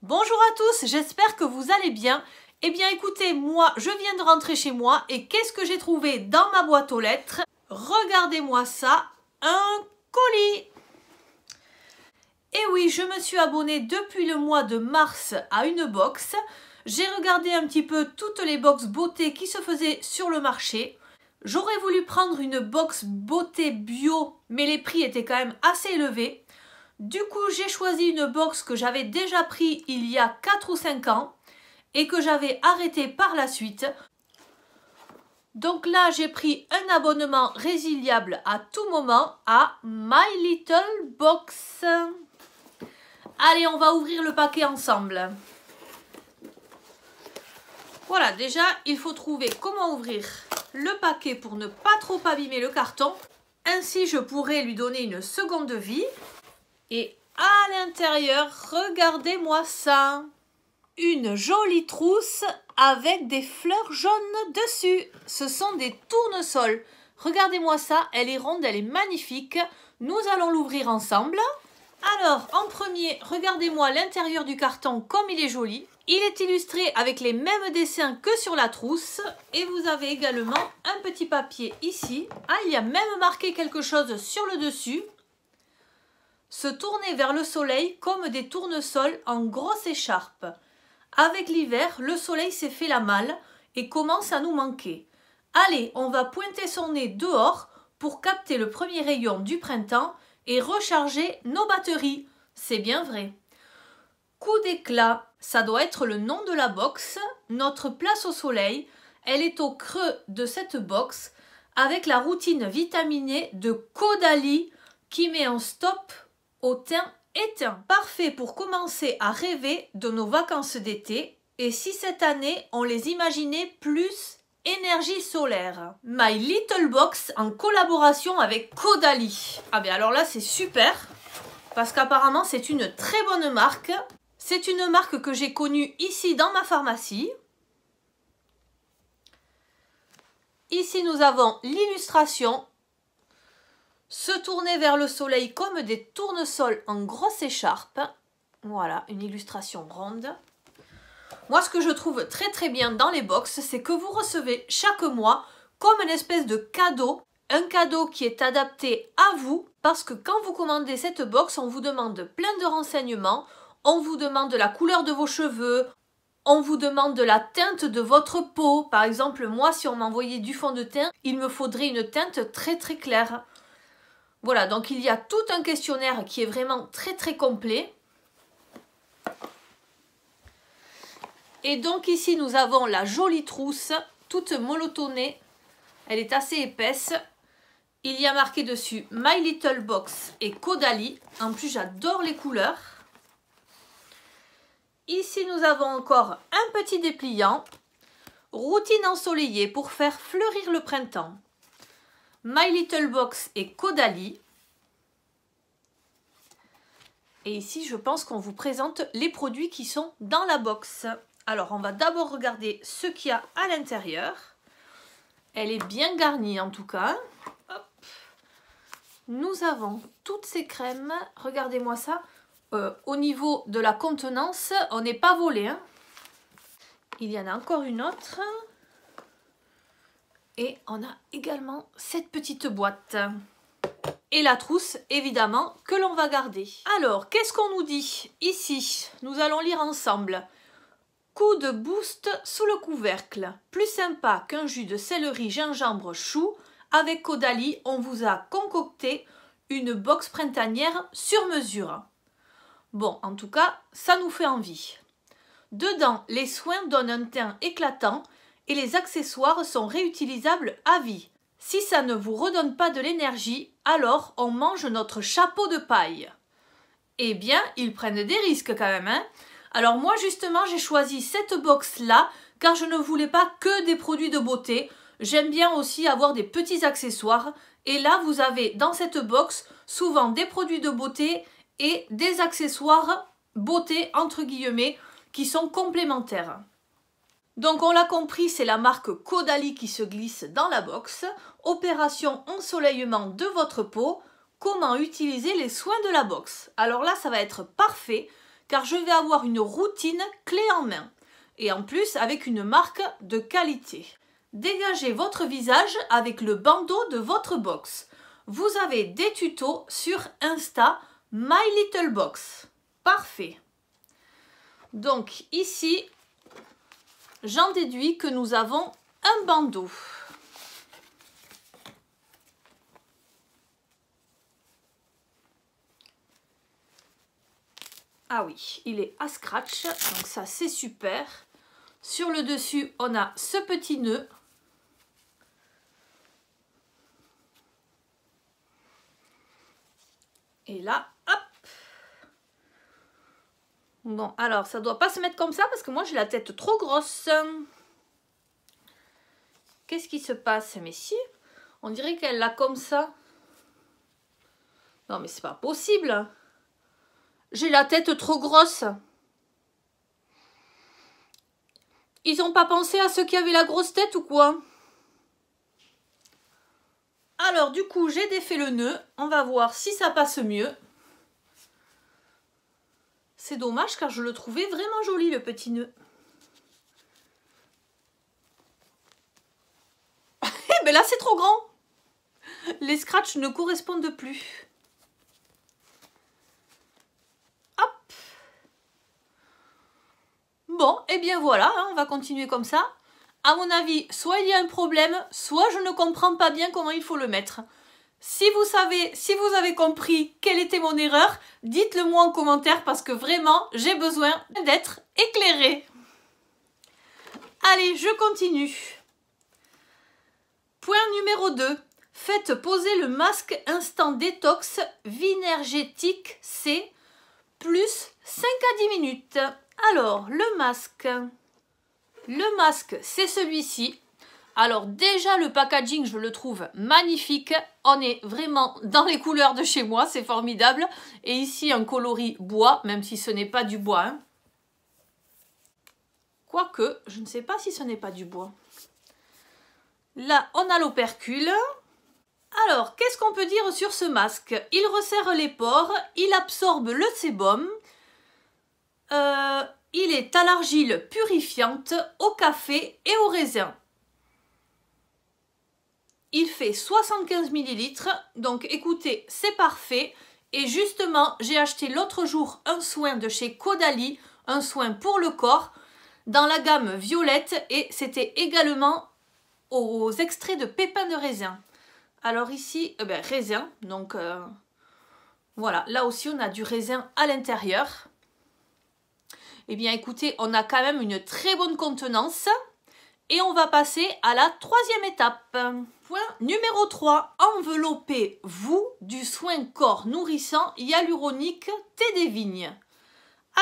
Bonjour à tous, j'espère que vous allez bien. Eh bien écoutez, moi je viens de rentrer chez moi et qu'est-ce que j'ai trouvé dans ma boîte aux lettres? Regardez-moi ça, un colis. Et oui, je me suis abonnée depuis le mois de mars à une box. J'ai regardé un petit peu toutes les box beauté qui se faisaient sur le marché. J'aurais voulu prendre une box beauté bio, mais les prix étaient quand même assez élevés. Du coup, j'ai choisi une box que j'avais déjà pris il y a 4 ou 5 ans et que j'avais arrêté par la suite. Donc là, j'ai pris un abonnement résiliable à tout moment à My Little Box. Allez, on va ouvrir le paquet ensemble. Voilà, déjà, il faut trouver comment ouvrir le paquet pour ne pas trop abîmer le carton. Ainsi, je pourrai lui donner une seconde vie. Et à l'intérieur, regardez-moi ça. Une jolie trousse avec des fleurs jaunes dessus. Ce sont des tournesols. Regardez-moi ça, elle est ronde, elle est magnifique. Nous allons l'ouvrir ensemble. Alors, en premier, regardez-moi l'intérieur du carton comme il est joli. Il est illustré avec les mêmes dessins que sur la trousse. Et vous avez également un petit papier ici. Ah, il y a même marqué quelque chose sur le dessus. Se tourner vers le soleil comme des tournesols en grosse écharpe. Avec l'hiver, le soleil s'est fait la malle et commence à nous manquer. Allez, on va pointer son nez dehors pour capter le premier rayon du printemps et recharger nos batteries. C'est bien vrai. Coup d'éclat, ça doit être le nom de la box. Notre place au soleil, elle est au creux de cette box avec la routine vitaminée de Caudalie qui met un stop au teint éteint. Parfait pour commencer à rêver de nos vacances d'été. Et si cette année, on les imaginait plus énergie solaire. My Little Box en collaboration avec Caudalie. Ah ben alors là, c'est super. Parce qu'apparemment, c'est une très bonne marque. C'est une marque que j'ai connue ici dans ma pharmacie. Ici, nous avons l'illustration. Se tourner vers le soleil comme des tournesols en grosse écharpe. Voilà, une illustration ronde. Moi, ce que je trouve très très bien dans les box, c'est que vous recevez chaque mois comme une espèce de cadeau. Un cadeau qui est adapté à vous. Parce que quand vous commandez cette box, on vous demande plein de renseignements. On vous demande la couleur de vos cheveux. On vous demande la teinte de votre peau. Par exemple, moi, si on m'envoyait du fond de teint, il me faudrait une teinte très très claire. Voilà, donc il y a tout un questionnaire qui est vraiment très très complet. Et donc ici nous avons la jolie trousse, toute molotonnée. Elle est assez épaisse. Il y a marqué dessus My Little Box et Caudalie. En plus j'adore les couleurs. Ici nous avons encore un petit dépliant. Routine ensoleillée pour faire fleurir le printemps. My Little Box et Caudalie. Et ici, je pense qu'on vous présente les produits qui sont dans la box. Alors, on va d'abord regarder ce qu'il y a à l'intérieur. Elle est bien garnie en tout cas. Hop. Nous avons toutes ces crèmes. Regardez-moi ça. Au niveau de la contenance, on n'est pas volé. Hein. Il y en a encore une autre. Et on a également cette petite boîte. Et la trousse, évidemment, que l'on va garder. Alors, qu'est-ce qu'on nous dit? Ici, nous allons lire ensemble. Coup de boost sous le couvercle. Plus sympa qu'un jus de céleri, gingembre, chou. Avec Caudalie, on vous a concocté une box printanière sur mesure. Bon, en tout cas, ça nous fait envie. Dedans, les soins donnent un teint éclatant et les accessoires sont réutilisables à vie. Si ça ne vous redonne pas de l'énergie, alors on mange notre chapeau de paille. Eh bien, ils prennent des risques quand même. Hein. Alors moi, justement, j'ai choisi cette box-là, car je ne voulais pas que des produits de beauté. J'aime bien aussi avoir des petits accessoires. Et là, vous avez dans cette box souvent des produits de beauté et des accessoires beauté, entre guillemets, qui sont complémentaires. Donc on l'a compris, c'est la marque Caudalie qui se glisse dans la box. Opération ensoleillement de votre peau. Comment utiliser les soins de la box? Alors là, ça va être parfait car je vais avoir une routine clé en main. Et en plus avec une marque de qualité. Dégagez votre visage avec le bandeau de votre box. Vous avez des tutos sur Insta My Little Box. Parfait. Donc ici, j'en déduis que nous avons un bandeau. Ah oui, il est à scratch, donc ça c'est super. Sur le dessus, on a ce petit nœud. Et là, hop. Bon, alors ça doit pas se mettre comme ça parce que moi j'ai la tête trop grosse. Qu'est-ce qui se passe? Mais si, on dirait qu'elle l'a comme ça. Non mais c'est pas possible. J'ai la tête trop grosse. Ils n'ont pas pensé à ceux qui avaient la grosse tête ou quoi? Alors du coup, j'ai défait le nœud. On va voir si ça passe mieux. C'est dommage car je le trouvais vraiment joli le petit nœud. Eh ben là, c'est trop grand. Les scratchs ne correspondent plus. Bon, et bien voilà, hein, on va continuer comme ça. À mon avis, soit il y a un problème, soit je ne comprends pas bien comment il faut le mettre. Si vous avez compris quelle était mon erreur, dites-le moi en commentaire parce que vraiment, j'ai besoin d'être éclairée. Allez, je continue. Point numéro 2. Faites poser le masque Instant Détox Vinergétique C plus 5 à 10 minutes. Alors, le masque, c'est celui-ci. Alors déjà, le packaging, je le trouve magnifique. On est vraiment dans les couleurs de chez moi, c'est formidable. Et ici, un coloris bois, même si ce n'est pas du bois. Hein. Quoique, je ne sais pas si ce n'est pas du bois. Là, on a l'opercule. Alors, qu'est-ce qu'on peut dire sur ce masque? Il resserre les pores, il absorbe le sébum. Il est à l'argile purifiante, au café et au raisin. Il fait 75 ml, donc écoutez, c'est parfait. Et justement, j'ai acheté l'autre jour un soin de chez Caudalie, un soin pour le corps, dans la gamme violette, et c'était également aux extraits de pépins de raisin. Alors ici, raisin, donc voilà, là aussi on a du raisin à l'intérieur. Eh bien écoutez, on a quand même une très bonne contenance. Et on va passer à la troisième étape. Point numéro 3. Enveloppez-vous du soin corps nourrissant hyaluronique thé des vignes.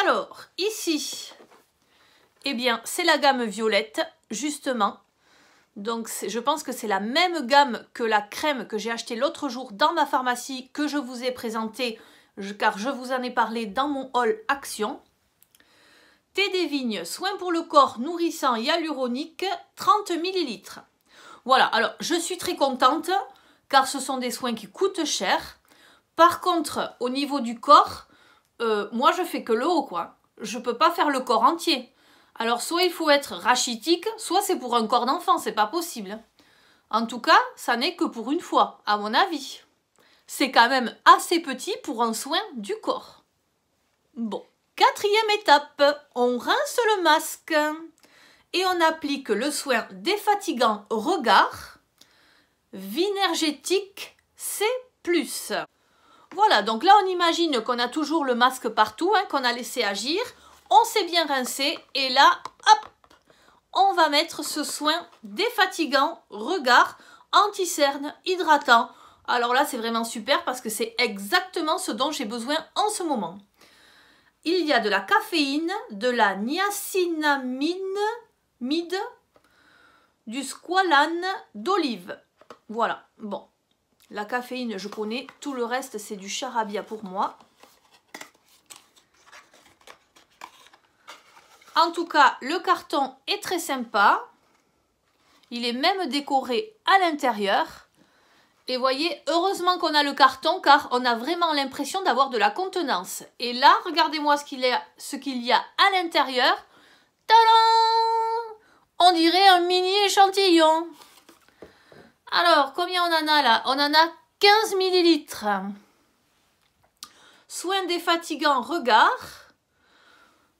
Alors, ici, eh bien, c'est la gamme violette, justement. Donc, je pense que c'est la même gamme que la crème que j'ai achetée l'autre jour dans ma pharmacie, que je vous ai présentée, car je vous en ai parlé dans mon haul Action. Thé des vignes, soin pour le corps nourrissant hyaluronique, 30 ml. Voilà, alors je suis très contente car ce sont des soins qui coûtent cher. Par contre, au niveau du corps, moi je fais que le haut quoi. Je peux pas faire le corps entier. Alors soit il faut être rachitique, soit c'est pour un corps d'enfant, c'est pas possible. En tout cas, ça n'est que pour une fois, à mon avis. C'est quand même assez petit pour un soin du corps. Bon. Quatrième étape, on rince le masque et on applique le soin défatigant regard Vinergétique C+. Voilà, donc là on imagine qu'on a toujours le masque partout, hein, qu'on a laissé agir. On s'est bien rincé et là, hop, on va mettre ce soin défatigant regard anti-cerne hydratant. Alors là c'est vraiment super parce que c'est exactement ce dont j'ai besoin en ce moment. Il y a de la caféine, de la niacinamide, du squalane, d'olive. Voilà, bon. La caféine, je connais. Tout le reste, c'est du charabia pour moi. En tout cas, le carton est très sympa. Il est même décoré à l'intérieur. Et voyez, heureusement qu'on a le carton car on a vraiment l'impression d'avoir de la contenance. Et là, regardez-moi ce qu'il y a à l'intérieur. Tadam! On dirait un mini échantillon. Alors, combien on en a là? On en a 15 millilitres. Soin défatigant regard.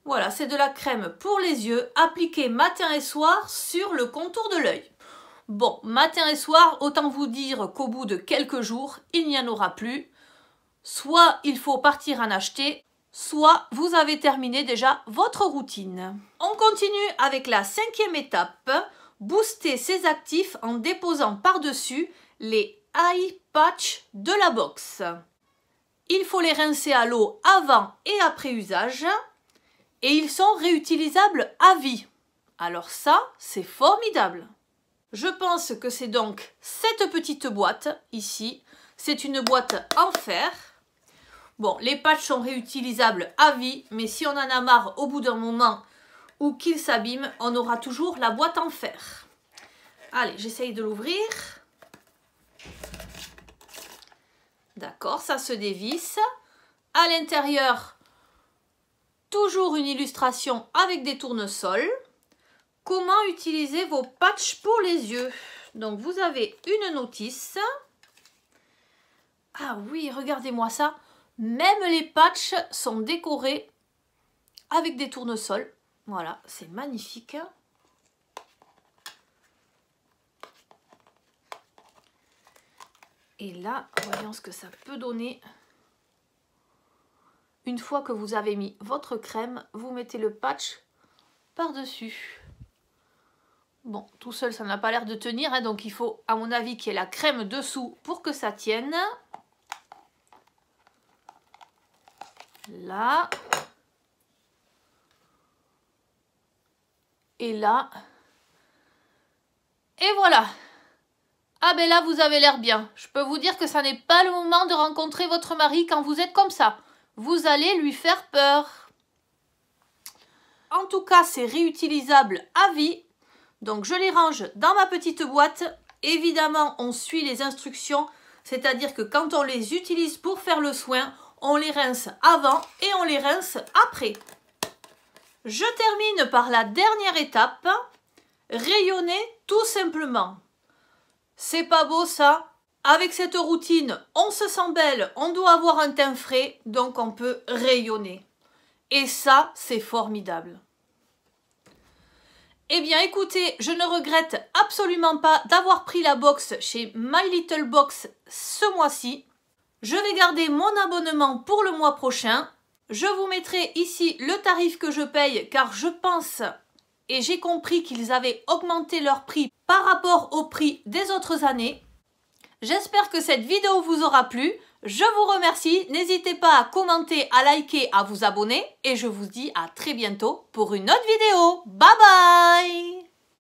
Voilà, c'est de la crème pour les yeux, appliquée matin et soir sur le contour de l'œil. Bon, matin et soir, autant vous dire qu'au bout de quelques jours, il n'y en aura plus. Soit il faut partir en acheter, soit vous avez terminé déjà votre routine. On continue avec la 5e étape, booster ses actifs en déposant par-dessus les eye patch de la box. Il faut les rincer à l'eau avant et après usage et ils sont réutilisables à vie. Alors ça, c'est formidable. Je pense que c'est donc cette petite boîte ici. C'est une boîte en fer. Bon, les patchs sont réutilisables à vie, mais si on en a marre au bout d'un moment ou qu'ils s'abîment, on aura toujours la boîte en fer. Allez, j'essaye de l'ouvrir. D'accord, ça se dévisse. À l'intérieur, toujours une illustration avec des tournesols. Comment utiliser vos patchs pour les yeux? Donc, vous avez une notice. Ah oui, regardez-moi ça. Même les patchs sont décorés avec des tournesols. Voilà, c'est magnifique. Et là, voyons ce que ça peut donner. Une fois que vous avez mis votre crème, vous mettez le patch par-dessus. Bon, tout seul, ça n'a pas l'air de tenir, hein, donc il faut, à mon avis, qu'il y ait la crème dessous pour que ça tienne. Là. Et là. Et voilà. Ah ben là, vous avez l'air bien. Je peux vous dire que ça n'est pas le moment de rencontrer votre mari quand vous êtes comme ça. Vous allez lui faire peur. En tout cas, c'est réutilisable à vie. Donc, je les range dans ma petite boîte. Évidemment, on suit les instructions. C'est-à-dire que quand on les utilise pour faire le soin, on les rince avant et on les rince après. Je termine par la dernière étape. Rayonner tout simplement. C'est pas beau ça? Avec cette routine, on se sent belle, on doit avoir un teint frais, donc on peut rayonner. Et ça, c'est formidable. Eh bien écoutez, je ne regrette absolument pas d'avoir pris la box chez My Little Box ce mois-ci. Je vais garder mon abonnement pour le mois prochain. Je vous mettrai ici le tarif que je paye car je pense et j'ai compris qu'ils avaient augmenté leur prix par rapport au prix des autres années. J'espère que cette vidéo vous aura plu. Je vous remercie. N'hésitez pas à commenter, à liker, à vous abonner. Et je vous dis à très bientôt pour une autre vidéo. Bye bye!